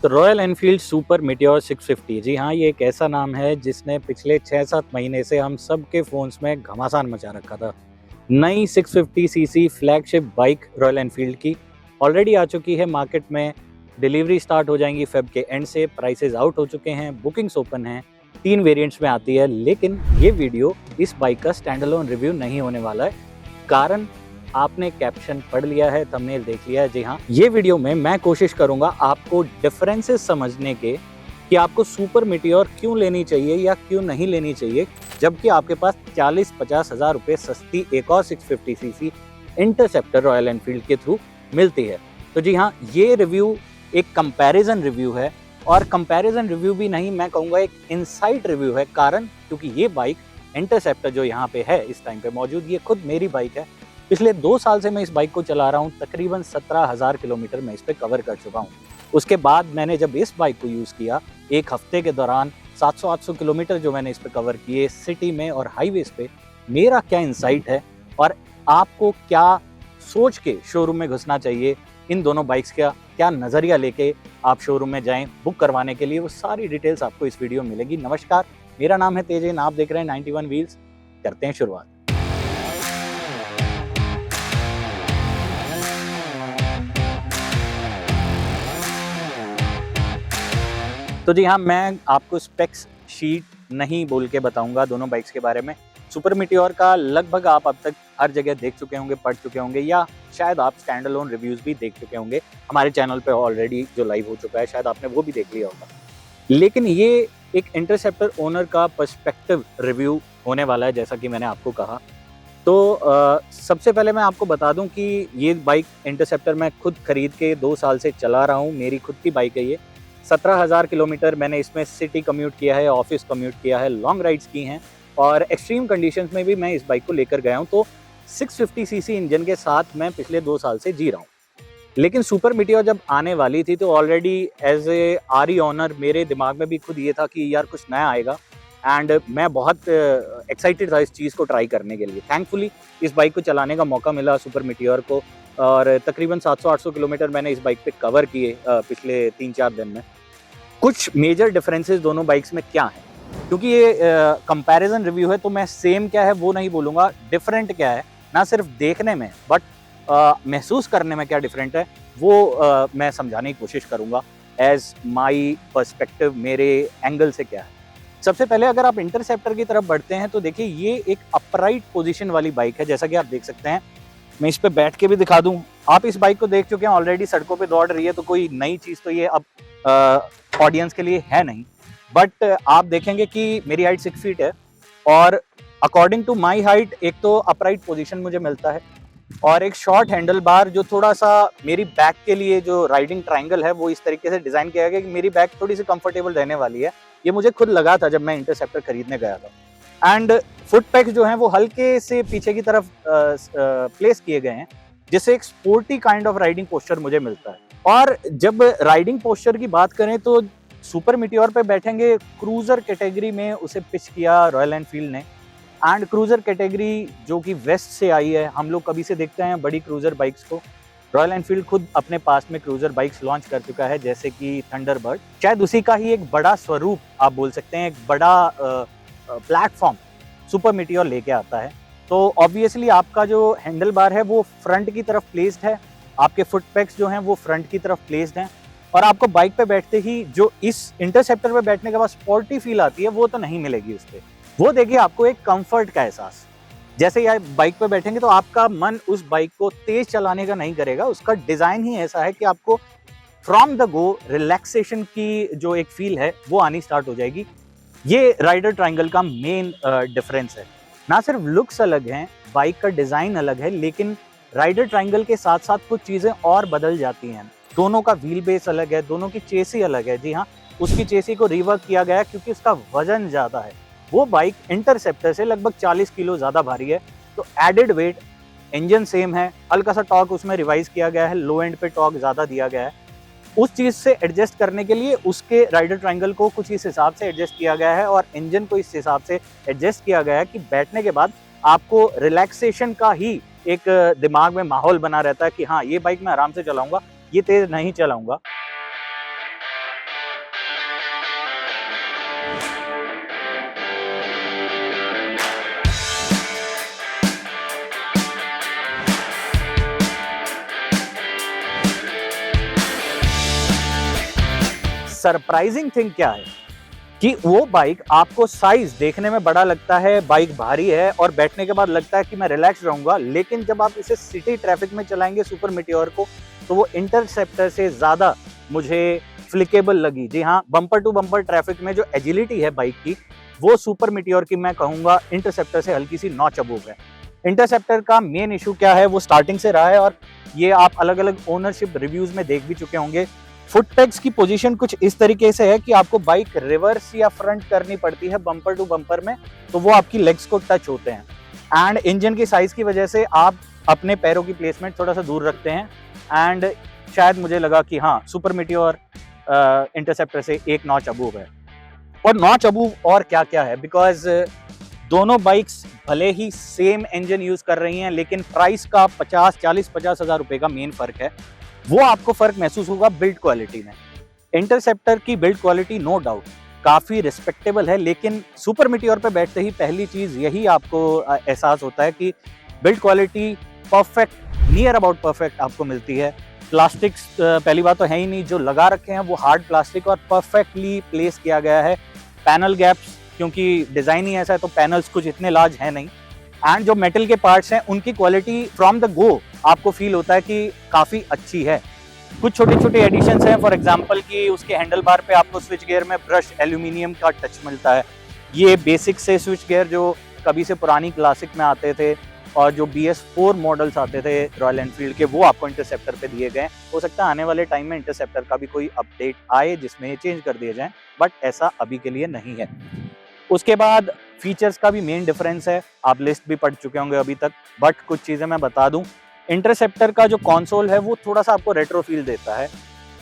तो royal Enfield super meteor 650, जी हाँ, ये एक ऐसा नाम है जिसने पिछले 6-7 महीने से हम सबके फ़ोन्स में घमासान मचा रखा था। नई 650 CC flagship bike royal Enfield की ऑलरेडी आ चुकी है मार्केट में। डिलीवरी स्टार्ट हो जाएंगी फेब के एंड से। प्राइसेस आउट हो चुके हैं, बुकिंग्स ओपन हैं, 3 वेरिएंट्स में आती है। लेकिन ये वीडियो इस बाइक का स्टैंड अलोन रिव्यू नहीं होने वाला है। कारण आपने कैप्शन पढ़ लिया है, थंबनेल देख लिया है। जी हाँ, ये वीडियो में मैं कोशिश करूंगा आपको डिफरेंसेस समझने के कि आपको सुपर मीटियोर क्यों लेनी चाहिए या क्यों नहीं लेनी चाहिए, जबकि आपके पास 40-50 हज़ार रुपये सस्ती एक और 650 सीसी इंटरसेप्टर रॉयल एनफील्ड के थ्रू मिलती है। तो जी हाँ, ये रिव्यू एक कंपैरिजन रिव्यू है, और कंपैरिजन रिव्यू भी नहीं, मैं कहूँगा एक इनसाइट रिव्यू है। कारण क्योंकि ये बाइक इंटरसेप्टर जो यहाँ पे है इस टाइम पे मौजूद, ये खुद मेरी बाइक है। पिछले 2 साल से मैं इस बाइक को चला रहा हूँ। तकरीबन 17,000 किलोमीटर मैं इस पे कवर कर चुका हूँ। उसके बाद मैंने जब इस बाइक को यूज़ किया, एक हफ्ते के दौरान 700-800 किलोमीटर जो मैंने इस पे कवर किए सिटी में और हाईवेज पे, मेरा क्या इंसाइट है और आपको क्या सोच के शोरूम में घुसना चाहिए, इन दोनों बाइक्स का क्या नज़रिया लेके आप शोरूम में जाएं बुक करवाने के लिए, वो सारी डिटेल्स आपको इस वीडियो में मिलेगी। नमस्कार, मेरा नाम है तेजन, आप देख रहे हैं 91 व्हील्स। करते हैं शुरुआत। तो जी हाँ, मैं आपको स्पेक्स शीट नहीं बोल के बताऊंगा दोनों बाइक्स के बारे में। सुपर मीटियोर का लगभग आप अब तक हर जगह देख चुके होंगे, पढ़ चुके होंगे, या शायद आप स्टैंड अलोन रिव्यूज़ भी देख चुके होंगे। हमारे चैनल पे ऑलरेडी जो लाइव हो चुका है, शायद आपने वो भी देख लिया होगा। लेकिन ये एक इंटरसेप्टर ओनर का पर्सपेक्टिव रिव्यू होने वाला है, जैसा कि मैंने आपको कहा। तो सबसे पहले मैं आपको बता दूं कि ये बाइक इंटरसेप्टर मैं खुद खरीद के 2 साल से चला रहा हूँ। मेरी खुद की बाइक है ये। 17,000 किलोमीटर मैंने इसमें सिटी कम्यूट किया है, ऑफिस कम्यूट किया है, लॉन्ग राइड्स की हैं, और एक्सट्रीम कंडीशंस में भी मैं इस बाइक को लेकर गया हूँ। तो 650 सीसी इंजन के साथ मैं पिछले 2 साल से जी रहा हूँ। लेकिन सुपर मीटियोर जब आने वाली थी तो already as a RE owner मेरे दिमाग में भी खुद ये था कि यार कुछ नया आएगा, एंड मैं बहुत एक्साइटेड था इस चीज़ को ट्राई करने के लिए। थैंकफुली इस बाइक को चलाने का मौका मिला सुपर मीटियोर को, और तकरीबन 700-800 किलोमीटर मैंने इस बाइक पे कवर किए पिछले 3-4 दिन में। कुछ मेजर डिफरेंसेस दोनों बाइक्स में क्या हैं, क्योंकि ये कंपैरिजन रिव्यू है तो मैं सेम क्या है वो नहीं बोलूँगा, डिफरेंट क्या है ना सिर्फ देखने में बट महसूस करने में क्या डिफरेंट है वो मैं समझाने की कोशिश करूँगा एज माई पर्सपेक्टिव, मेरे एंगल से क्या है। सबसे पहले अगर आप इंटरसेप्टर की तरफ बढ़ते हैं तो देखिए ये एक अपराइट पोजीशन वाली बाइक है, जैसा कि आप देख सकते हैं। मैं इस पे बैठ के भी दिखा दूं। आप इस बाइक को देख चुके हैं, ऑलरेडी सड़कों पे दौड़ रही है, तो कोई नई चीज़ तो ये अब ऑडियंस के लिए है नहीं। बट आप देखेंगे कि मेरी हाइट 6 फीट है, और अकॉर्डिंग टू माई हाइट एक तो अपराइट पोजीशन मुझे मिलता है, और एक शॉर्ट हैंडल बार जो थोड़ा सा मेरी बैक के लिए, जो राइडिंग ट्रायंगल है वो इस तरीके से डिज़ाइन किया गया कि मेरी बैक थोड़ी सी कंफर्टेबल रहने वाली है। ये मुझे खुद लगा था जब मैं इंटरसेप्टर खरीदने गया था। एंड फुट पैक्स जो हैं वो हल्के से पीछे की तरफ प्लेस किए गए हैं, जिससे एक sporty kind of riding posture मुझे मिलता है। और जब राइडिंग पोस्चर की बात करें तो सुपर मीटियोर पे बैठेंगे, क्रूजर कैटेगरी में उसे पिच किया रॉयल एनफील्ड ने। एंड क्रूजर कैटेगरी जो कि वेस्ट से आई है, हम लोग कभी से देखते हैं बड़ी क्रूजर बाइक्स को। रॉयल एनफील्ड खुद अपने पास में क्रूजर बाइक्स लॉन्च कर चुका है, जैसे कि थंडरबर्ड। शायद उसी का ही एक बड़ा स्वरूप आप बोल सकते हैं, एक बड़ा प्लेटफॉर्म सुपर मीटियोर लेके आता है। तो ऑब्वियसली आपका जो हैंडल बार है वो फ्रंट की तरफ प्लेस्ड है, आपके फुट पैक्स जो हैं वो फ्रंट की तरफ प्लेस्ड हैं, और आपको बाइक पे बैठते ही जो इस इंटरसेप्टर पे बैठने के बाद स्पोर्टी फील आती है वो तो नहीं मिलेगी उस पर। वो देखिए आपको एक कंफर्ट का एहसास। जैसे ही आप बाइक पे बैठेंगे तो आपका मन उस बाइक को तेज चलाने का नहीं करेगा। उसका डिज़ाइन ही ऐसा है कि आपको फ्रॉम द गो रिलैक्सेशन की जो एक फील है वो आनी स्टार्ट हो जाएगी। ये राइडर ट्रायंगल का मेन डिफरेंस है। ना सिर्फ लुक्स अलग हैं, बाइक का डिज़ाइन अलग है, लेकिन राइडर ट्रायंगल के साथ साथ कुछ चीज़ें और बदल जाती हैं। दोनों का व्हील बेस अलग है, दोनों की चेसी अलग है। जी हाँ, उसकी चेसी को रिवर्क किया गया है क्योंकि उसका वजन ज़्यादा है। वो बाइक इंटरसेप्टर से लगभग 40 किलो ज़्यादा भारी है, तो एडेड वेट, इंजन सेम है, हल्का सा टॉर्क उसमें रिवाइज किया गया है, लो एंड पे टॉर्क ज़्यादा दिया गया है। उस चीज़ से एडजस्ट करने के लिए उसके राइडर ट्रायंगल को कुछ इस हिसाब से एडजस्ट किया गया है, और इंजन को इस हिसाब से एडजस्ट किया गया है कि बैठने के बाद आपको रिलैक्सेशन का ही एक दिमाग में माहौल बना रहता है कि हाँ, ये बाइक मैं आराम से चलाऊंगा, ये तेज़ नहीं चलाऊंगा। सरप्राइजिंग थिंग क्या है कि वो बाइक आपको साइज देखने में बड़ा लगता है, बाइक भारी है और बैठने के बाद लगता है कि मैं रिलैक्स रहूंगा, लेकिन जब आप इसे सिटी ट्रैफिक में चलाएंगे सुपर मीटियोर को, तो वो इंटरसेप्टर से ज्यादा मुझे फ्लिकेबल लगी। जी हाँ, बम्पर टू बम्पर ट्रैफिक में जो एजिलिटी है बाइक की, वो सुपर मीटियोर की मैं कहूंगा इंटरसेप्टर से हल्की सी नॉच अबोव है। इंटरसेप्टर का मेन इशू क्या है वो स्टार्टिंग से रहा है और ये आप अलग अलग ओनरशिप रिव्यूज में देख भी चुके होंगे। फुट पेग्स की पोजीशन कुछ इस तरीके से है कि आपको बाइक रिवर्स या फ्रंट करनी पड़ती है बम्पर टू बम्पर में, तो वो आपकी लेग्स को टच होते हैं। एंड इंजन की साइज की वजह से आप अपने पैरों की प्लेसमेंट थोड़ा सा दूर रखते हैं। एंड शायद मुझे लगा कि हाँ, सुपर मीटियोर इंटरसेप्टर से एक नॉच अबूव है। और नॉच अबूव और क्या क्या है, बिकॉज दोनों बाइक्स भले ही सेम इंजन यूज कर रही हैं, लेकिन प्राइस का 40-50 हज़ार रुपए का मेन फर्क है। वो आपको फर्क महसूस होगा बिल्ड क्वालिटी में। इंटरसेप्टर की बिल्ड क्वालिटी नो डाउट काफी रिस्पेक्टेबल है, लेकिन सुपर मीटियोर पे बैठते ही पहली चीज यही आपको एहसास होता है कि build quality perfect, near about perfect आपको मिलती है। प्लास्टिक्स पहली बात तो है ही नहीं, जो लगा रखे हैं वो हार्ड प्लास्टिक और परफेक्टली प्लेस किया गया है। पैनल गैप्स, क्योंकि डिजाइन ही ऐसा है तो पैनल्स कुछ इतने लार्ज है नहीं। एंड जो मेटल के पार्ट्स हैं उनकी क्वालिटी फ्रॉम द गो आपको फील होता है कि काफी अच्छी है। कुछ छोटे छोटे एडिशंस हैं, फॉर एग्जांपल कि उसके हैंडल बार पे आपको स्विच गियर में ब्रश एल्यूमिनियम का टच मिलता है। ये बेसिक से स्विच गियर जो कभी से पुरानी क्लासिक में आते थे और जो BS4 मॉडल्स आते थे रॉयल एनफील्ड के, वो आपको इंटरसेप्टर पे दिए गए। हो सकता है आने वाले टाइम में इंटरसेप्टर का भी कोई अपडेट आए जिसमें ये चेंज कर दिए जाएं, बट ऐसा अभी के लिए नहीं है। उसके बाद फीचर्स का भी मेन डिफरेंस है, आप लिस्ट भी पढ़ चुके होंगे अभी तक, बट कुछ चीजें मैं बता दूं। इंटरसेप्टर का जो कंसोल है वो थोड़ा सा आपको रेट्रो फील देता है,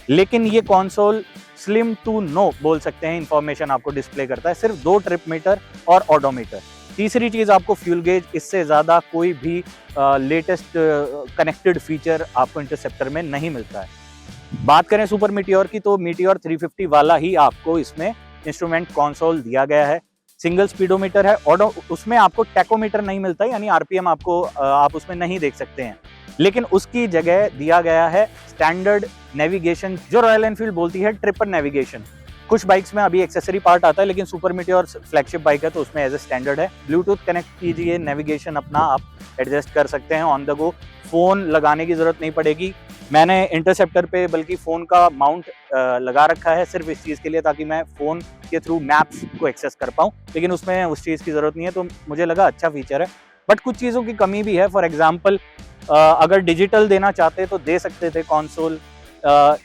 लेकिन ये कंसोल स्लिम टू नो बोल सकते हैं इंफॉर्मेशन आपको डिस्प्ले करता है, सिर्फ 2 ट्रिप मीटर और ऑडोमीटर। तीसरी चीज आपको फ्यूल गेज, इससे ज्यादा कोई भी लेटेस्ट कनेक्टेड फीचर आपको इंटरसेप्टर में नहीं मिलता है। बात करें सुपर मीटियोर की, तो मीटियोर 350 वाला ही आपको इसमें इंस्ट्रूमेंट कंसोल दिया गया है। सिंगल स्पीडोमीटर है, उसमें आपको टैकोमीटर नहीं मिलता, यानी आरपीएम आपको आप उसमें नहीं देख सकते हैं, लेकिन उसकी जगह दिया गया है स्टैंडर्ड नेविगेशन, जो रॉयल एनफील्ड बोलती है ट्रिपल नेविगेशन। कुछ बाइक्स में अभी एक्सेसरी पार्ट आता है, लेकिन सुपर मीटियोर फ्लैगशिप बाइक है तो उसमें एज ए स्टैंडर्ड है। ब्लूटूथ कनेक्ट कीजिए, नेविगेशन अपना आप एडजस्ट कर सकते हैं ऑन द गो, फोन लगाने की जरूरत नहीं पड़ेगी। मैंने इंटरसेप्टर पे बल्कि फ़ोन का माउंट लगा रखा है सिर्फ इस चीज़ के लिए, ताकि मैं फ़ोन के थ्रू मैप्स को एक्सेस कर पाऊँ, लेकिन उसमें उस चीज़ की ज़रूरत नहीं है, तो मुझे लगा अच्छा फीचर है। बट कुछ चीज़ों की कमी भी है, फॉर एग्जांपल अगर डिजिटल देना चाहते तो दे सकते थे कंसोल।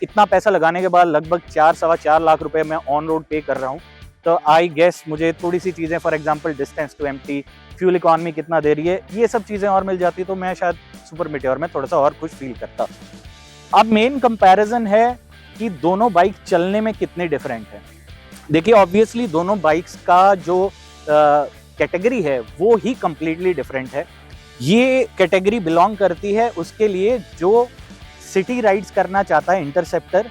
इतना पैसा लगाने के बाद लगभग 4-4.25 लाख रुपए मैं ऑन रोड पे कर रहा हूँ, तो आई गेस मुझे थोड़ी सी चीज़ें, for example distance to empty, fuel economy कितना दे रही है, ये सब चीज़ें और मिल जाती तो मैं शायद सुपर मीटियोर में थोड़ा सा और खुश फील करता। अब मेन कंपैरिजन है कि दोनों बाइक चलने में कितने डिफरेंट है। देखिए ऑब्वियसली दोनों बाइक्स का जो कैटेगरी है वो ही कंप्लीटली डिफरेंट है। ये कैटेगरी बिलोंग करती है उसके लिए जो सिटी राइड्स करना चाहता है इंटरसेप्टर,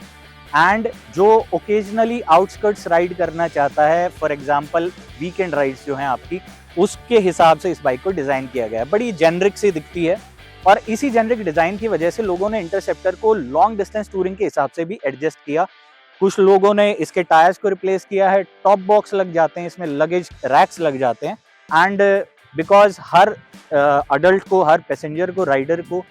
एंड जो ओकेजनली आउटस्कर्ट्स राइड करना चाहता है, फॉर एग्जांपल वीकेंड राइड्स जो हैं आपकी, उसके हिसाब से इस बाइक को डिज़ाइन किया गया है। बड़ी जेनरिक सी दिखती है और इसी जेनरिक डिज़ाइन की वजह से लोगों ने इंटरसेप्टर को लॉन्ग डिस्टेंस टूरिंग के हिसाब से भी एडजस्ट किया। कुछ लोगों ने इसके टायर्स को रिप्लेस किया है, टॉप बॉक्स लग जाते हैं, इसमें लगेज रैक्स लग जाते हैं, एंड बिकॉज हर अडल्ट को, हर पैसेंजर को, राइडर को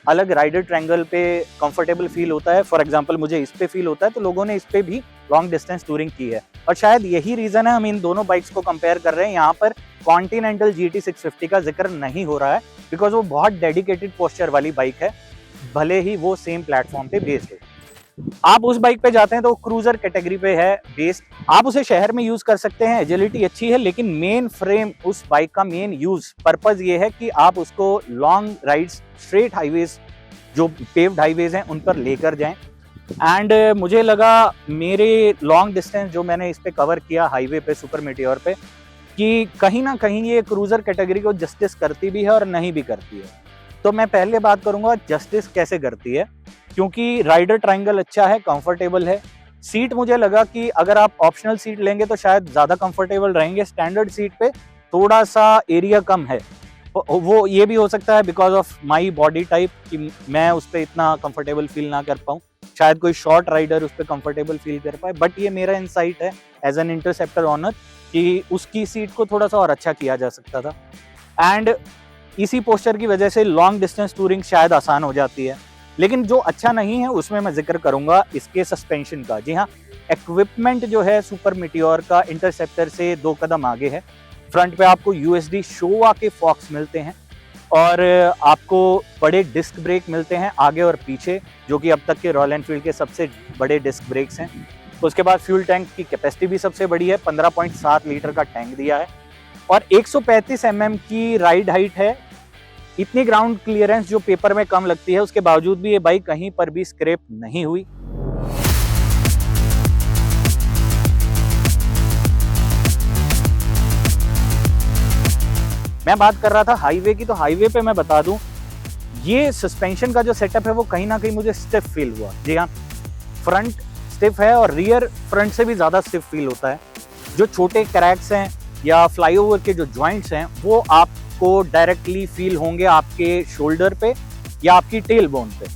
अलग राइडर ट्रायंगल पे कंफर्टेबल फील होता है। फॉर एग्जांपल मुझे इस पे फील होता है, तो लोगों ने इस पे भी लॉन्ग डिस्टेंस टूरिंग की है, और शायद यही रीजन है हम इन दोनों बाइक्स को कंपेयर कर रहे हैं। यहाँ पर कॉन्टिनेंटल GT 650 का जिक्र नहीं हो रहा है, बिकॉज वो बहुत डेडिकेटेड पोस्चर वाली बाइक है, भले ही वो सेम प्लेटफॉर्म पे बेस्ड हो। आप उस बाइक पे जाते हैं तो क्रूजर कैटेगरी पे है बेस्ड, आप उसे शहर में यूज कर सकते हैं, एजिलिटी अच्छी है, लेकिन मेन फ्रेम उस बाइक का मेन यूज पर्पज ये है कि आप उसको लॉन्ग राइड्स, स्ट्रेट हाईवेज, जो पेव्ड हाईवेज हैं उन पर लेकर जाएं। एंड मुझे लगा मेरे लॉन्ग डिस्टेंस जो मैंने इस पे कवर किया हाईवे पे, सुपर मीटियोर पे, कि कहीं ना कहीं ये क्रूजर कैटेगरी को जस्टिस करती भी है और नहीं भी करती है। तो मैं पहले बात करूंगा जस्टिस कैसे करती है, क्योंकि राइडर ट्रायंगल अच्छा है, कंफर्टेबल है। सीट मुझे लगा कि अगर आप ऑप्शनल सीट लेंगे तो शायद ज़्यादा कंफर्टेबल रहेंगे, स्टैंडर्ड सीट पे थोड़ा सा एरिया कम है। वो ये भी हो सकता है because of my body type कि मैं उस पर इतना कंफर्टेबल फील ना कर पाऊँ। शायद कोई शॉर्ट राइडर उस पर कंफर्टेबल फील कर पाए, बट ये मेरा इनसाइट है एज एन इंटरसेप्टर ऑनर कि उसकी सीट को थोड़ा सा और अच्छा किया जा सकता था। एंड इसी पोस्चर की वजह से लॉन्ग डिस्टेंस टूरिंग शायद आसान हो जाती है। लेकिन जो अच्छा नहीं है उसमें मैं जिक्र करूंगा इसके सस्पेंशन का। जी हाँ, इक्विपमेंट जो है सुपर मीटियोर का इंटरसेप्टर से 2 कदम आगे है। फ्रंट पे आपको यूएसडी शोवा के फॉक्स मिलते हैं और आपको बड़े डिस्क ब्रेक मिलते हैं आगे और पीछे, जो कि अब तक के रॉयल एनफील्ड के सबसे बड़े डिस्क ब्रेक्स हैं। उसके बाद फ्यूल टैंक की कैपेसिटी भी सबसे बड़ी है, 15.7 लीटर का टैंक दिया है और 135 mm की राइड हाइट है। इतनी ग्राउंड क्लियरेंस जो पेपर में कम लगती है, उसके बावजूद भी ये बाइक कहीं पर भी स्क्रैप नहीं हुई। मैं बात कर रहा था हाईवे की, तो हाईवे पे मैं बता दूं ये सस्पेंशन का जो सेटअप है वो कहीं ना कहीं मुझे स्टिफ फील हुआ। जी हाँ, फ्रंट स्टिफ है और रियर फ्रंट से भी ज़्यादा स्टिफ फील होता है। जो छोटे क्रैक्स हैं या फ्लाईओवर के जो जॉइंट्स हैं वो आपको डायरेक्टली फील होंगे आपके शोल्डर पे या आपकी टेल बोन पे।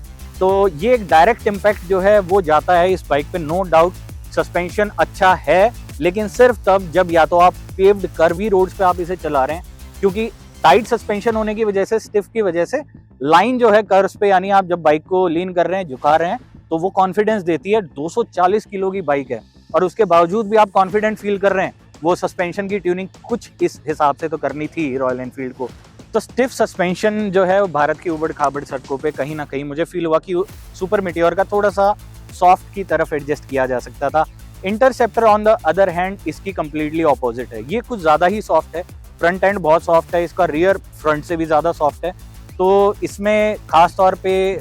तो ये एक डायरेक्ट इम्पैक्ट जो है वो जाता है इस बाइक पे, नो डाउट। सस्पेंशन अच्छा है लेकिन सिर्फ तब जब या तो आप पेव्ड कर्वी रोड्स पे आप इसे चला रहे हैं, क्योंकि टाइट सस्पेंशन होने की वजह से, स्टिफ की वजह से लाइन जो है कर्व्स पे, यानी आप जब बाइक को लीन कर रहे हैं, झुका रहे हैं, तो वो कॉन्फिडेंस देती है। 240 किलो की बाइक है और उसके बावजूद भी आप कॉन्फिडेंट फील कर रहे हैं। वो सस्पेंशन की ट्यूनिंग कुछ इस हिसाब से तो करनी थी रॉयल एनफील्ड को। तो स्टिफ सस्पेंशन जो है भारत की उबड़ खाबड़ सड़कों पे कहीं ना कहीं मुझे फील हुआ कि सुपर मीटियोर का थोड़ा सा सॉफ्ट की तरफ एडजस्ट किया जा सकता था। Interceptor on the other hand इसकी कंप्लीटली ऑपोजिट है। ये कुछ ज़्यादा ही सॉफ्ट है, फ्रंट एंड बहुत सॉफ्ट है, इसका रियर फ्रंट से भी ज़्यादा सॉफ्ट है। तो इसमें खास तौर पे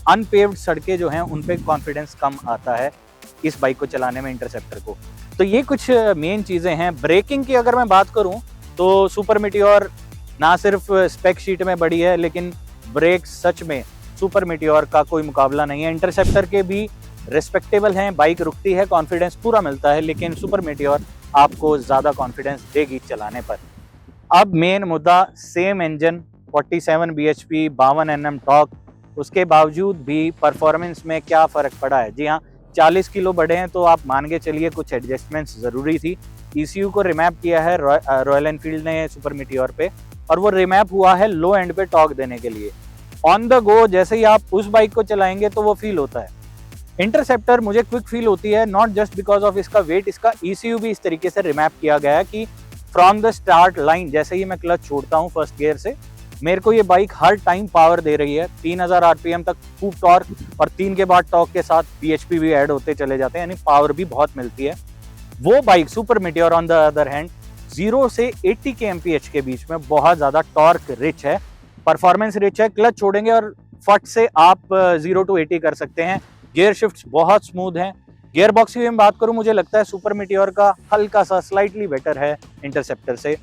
अनपेव्ड सड़कें जो हैं उन पे कॉन्फिडेंस कम आता है इस बाइक को चलाने में, इंटरसेप्टर को। तो ये कुछ मेन चीज़ें हैं। ब्रेकिंग की अगर मैं बात करूं तो सुपर मीटियोर ना सिर्फ स्पेक शीट में बड़ी है, लेकिन ब्रेक सच में सुपर मीटियोर का कोई मुकाबला नहीं है। इंटरसेप्टर के भी रिस्पेक्टेबल हैं, बाइक रुकती है, कॉन्फिडेंस पूरा मिलता है, लेकिन सुपर मीटियोर आपको ज़्यादा कॉन्फिडेंस देगी चलाने पर। अब मेन मुद्दा, same engine, 47 bhp, 52 Nm torque, उसके बावजूद भी परफॉर्मेंस में क्या फ़र्क पड़ा है। जी हाँ, 40 किलो बढ़े हैं तो आप मान के चलिए कुछ एडजस्टमेंट्स ज़रूरी थी। ECU को रिमैप किया है रॉयल एनफील्ड ने सुपर मीटियोर पे, और वो रिमैप हुआ है लो एंड पे टॉर्क देने के लिए। ऑन द गो जैसे ही आप उस बाइक को चलाएंगे तो वो फील होता है। इंटरसेप्टर मुझे क्विक फील होती है, नॉट जस्ट बिकॉज ऑफ इसका वेट, इसका ECU भी इस तरीके से रिमैप किया गया है कि फ्रॉम द स्टार्ट लाइन जैसे ही मैं क्लच छोड़ता हूँ फर्स्ट गियर से, मेरे को ये बाइक हर टाइम पावर दे रही है। 3000 RPM तक खूब टॉर्क, और 3 के बाद टॉर्क के साथ bhp भी ऐड होते चले जाते हैं, यानी पावर भी बहुत मिलती है। वो bike super meteor on the other hand 0 से 80 kmph के बीच में बहुत ज़्यादा टॉर्क रिच है, परफॉर्मेंस रिच है। क्लच छोड़ेंगे और फट से आप 0 to 80 कर सकते हैं। गियर शिफ्ट्स बहुत स्मूथ हैं। गियर बॉक्स की मैं बात करूं, मुझे लगता है सुपर मीटियोर का हल्का सा स्लाइटली बेटर है इंटरसेप्टर से,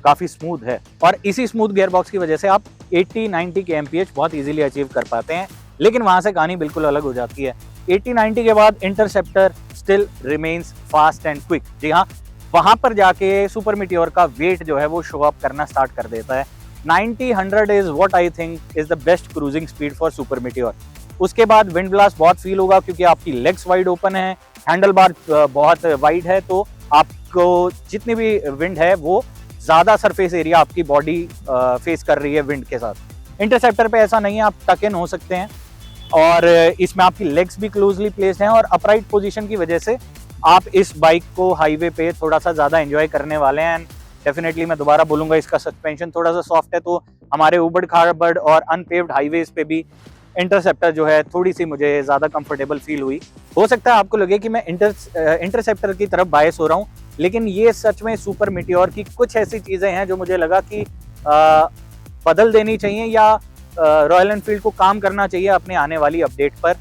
काफ़ी स्मूथ है, और इसी स्मूथ गियर बॉक्स की वजह से आप 80-90 kmph बहुत इजीली अचीव कर पाते हैं। लेकिन वहां से कहानी बिल्कुल अलग हो जाती है। 80-90 के बाद interceptor still remains fast and quick. जी हाँ, वहां पर जाके सुपर मीटियोर का वेट जो है वो शो अप करना स्टार्ट कर देता है। 90-100 is what I think is the best cruising speed for super meteor. उसके बाद विंड ब्लास्ट बहुत फील होगा क्योंकि आपकी लेग्स वाइड ओपन है, हैंडल बार बहुत वाइड है, तो आपको जितनी भी विंड है वो ज़्यादा सरफेस एरिया आपकी बॉडी फेस कर रही है विंड के साथ। इंटरसेप्टर पे ऐसा नहीं है, आप टक इन हो सकते हैं, और इसमें आपकी लेग्स भी क्लोजली प्लेस्ड हैं, और अपराइट पोजीशन की वजह से आप इस बाइक को हाईवे पे थोड़ा सा ज़्यादा एंजॉय करने वाले हैं। डेफिनेटली मैं दोबारा बोलूँगा, इसका सस्पेंशन थोड़ा सा सॉफ्ट है, तो हमारे उबड़ खाबड़ और अनपेव्ड हाईवेज पे भी इंटरसेप्टर जो है थोड़ी सी मुझे ज़्यादा कंफर्टेबल फील हुई। हो सकता है आपको लगे कि मैं इंटरसेप्टर की तरफ बायस हो रहा हूँ, लेकिन ये सच में सुपर मीटियोर की कुछ ऐसी चीज़ें हैं जो मुझे लगा कि बदल देनी चाहिए, या रॉयल एनफील्ड को काम करना चाहिए अपने आने वाली अपडेट पर।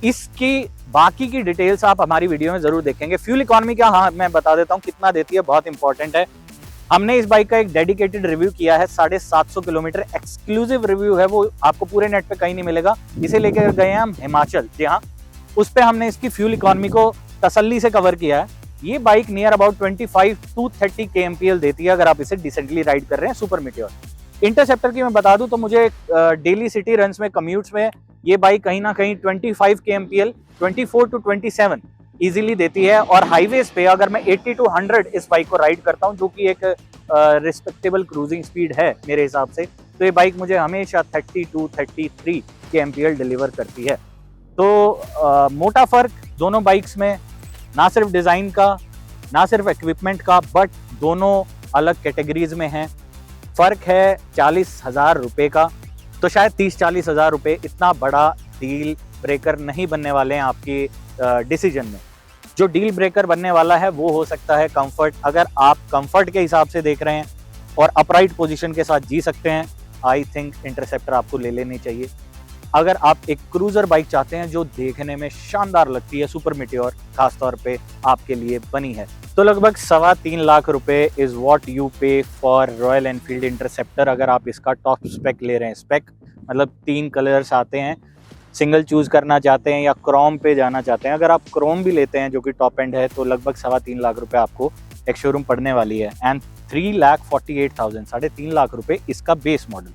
इसकी बाकी की डिटेल्स आप हमारी वीडियो में ज़रूर देखेंगे। फ्यूल इकॉनमी का हाँ मैं बता देता हूँ कितना देती है, बहुत इंपॉर्टेंट है। हमने इस बाइक का एक डेडिकेटेड रिव्यू किया है, 750 किलोमीटर एक्सक्लूसिव रिव्यू है, वो आपको पूरे नेट पे कहीं नहीं मिलेगा। इसे लेकर गए हैं हम हिमाचल। जी हाँ, उस पर हमने इसकी फ्यूल इकॉनमी को तसल्ली से कवर किया है। ये bike near about 25 to 30 kmpl देती है अगर आप इसे डिसेंटली राइड कर रहे हैं सुपर मीटियोर। इंटरसेप्टर की मैं बता दूं तो मुझे डेली सिटी रन्स में, कम्यूट्स में ये बाइक कहीं ना कहीं 25 kmpl 24 to 27 इजीली देती है। और हाईवेज पे अगर मैं 80 to 100 इस बाइक को राइड करता हूँ, जो कि एक रिस्पेक्टेबल क्रूजिंग स्पीड है मेरे हिसाब से, तो ये बाइक मुझे हमेशा 30 to 33 kmpl डिलीवर करती है। तो मोटा फर्क दोनों बाइक्स में, ना सिर्फ डिज़ाइन का, ना सिर्फ इक्विपमेंट का, बट दोनों अलग कैटेगरीज में हैं। फ़र्क है 40,000 रुपये का, तो शायद 30-40 हज़ार रुपये इतना बड़ा डील ब्रेकर नहीं बनने वाले हैं आपकी डिसीजन में। जो डील ब्रेकर बनने वाला है वो हो सकता है कंफर्ट। अगर आप कंफर्ट के हिसाब से देख रहे हैं और अपराइट पोजीशन के साथ जी सकते हैं, आई थिंक इंटरसेप्टर आपको ले लेनी चाहिए। अगर आप एक क्रूजर बाइक चाहते हैं जो देखने में शानदार लगती है, सुपर मीटियोर खासतौर पे आपके लिए बनी है, तो लगभग 3.25 लाख रुपए इज व्हाट यू पे फॉर रॉयल एनफील्ड इंटरसेप्टर। अगर आप इसका टॉप स्पेक ले रहे हैं, स्पेक मतलब 3 कलर्स आते हैं, सिंगल चूज करना चाहते हैं या क्रोम पे जाना चाहते हैं। अगर आप क्रोम भी लेते हैं जो कि टॉप एंड है, तो लगभग 3.25 लाख रुपए आपको एक शोरूम पड़ने वाली है। एंड 3,48,000, 3.5 लाख रुपए इसका बेस मॉडल,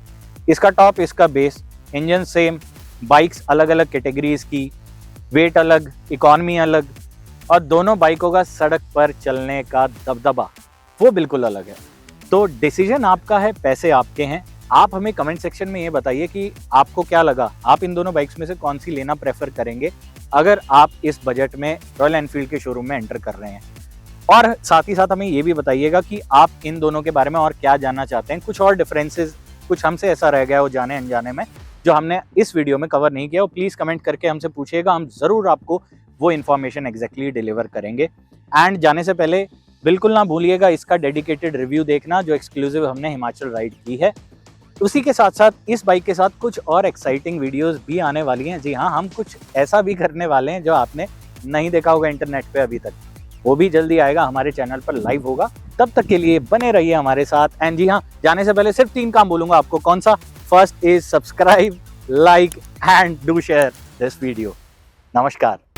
इसका टॉप, इसका बेस, इंजन सेम, बाइक्स अलग अलग कैटेगरीज की, वेट अलग, इकॉनमी अलग, और दोनों बाइकों का सड़क पर चलने का दबदबा वो बिल्कुल अलग है। तो डिसीजन आपका है, पैसे आपके हैं। आप हमें कमेंट सेक्शन में ये बताइए कि आपको क्या लगा, आप इन दोनों बाइक्स में से कौन सी लेना प्रेफर करेंगे अगर आप इस बजट में रॉयल एनफील्ड के शोरूम में एंटर कर रहे हैं। और साथ ही साथ हमें ये भी बताइएगा कि आप इन दोनों के बारे में और क्या जानना चाहते हैं, कुछ और डिफरेंसेस, कुछ हमसे ऐसा रह गया हो जाने अनजाने में जो हमने इस वीडियो में कवर नहीं किया, वो प्लीज़ कमेंट करके हमसे पूछिएगा। हम ज़रूर आपको वो इन्फॉर्मेशन एग्जैक्टली डिलीवर करेंगे। एंड जाने से पहले बिल्कुल ना भूलिएगा इसका डेडिकेटेड रिव्यू देखना जो एक्सक्लूसिव हमने हिमाचल राइड की है। उसी के साथ साथ इस बाइक के साथ कुछ और एक्साइटिंग वीडियोस भी आने वाली हैं। जी हाँ, हम कुछ ऐसा भी करने वाले हैं जो आपने नहीं देखा होगा इंटरनेट पे अभी तक, वो भी जल्दी आएगा, हमारे चैनल पर लाइव होगा। तब तक के लिए बने रहिए हमारे साथ। एंड जी हाँ, जाने से पहले सिर्फ 3 काम बोलूंगा आपको। कौन सा? First is subscribe, like and do share this video. नमस्कार।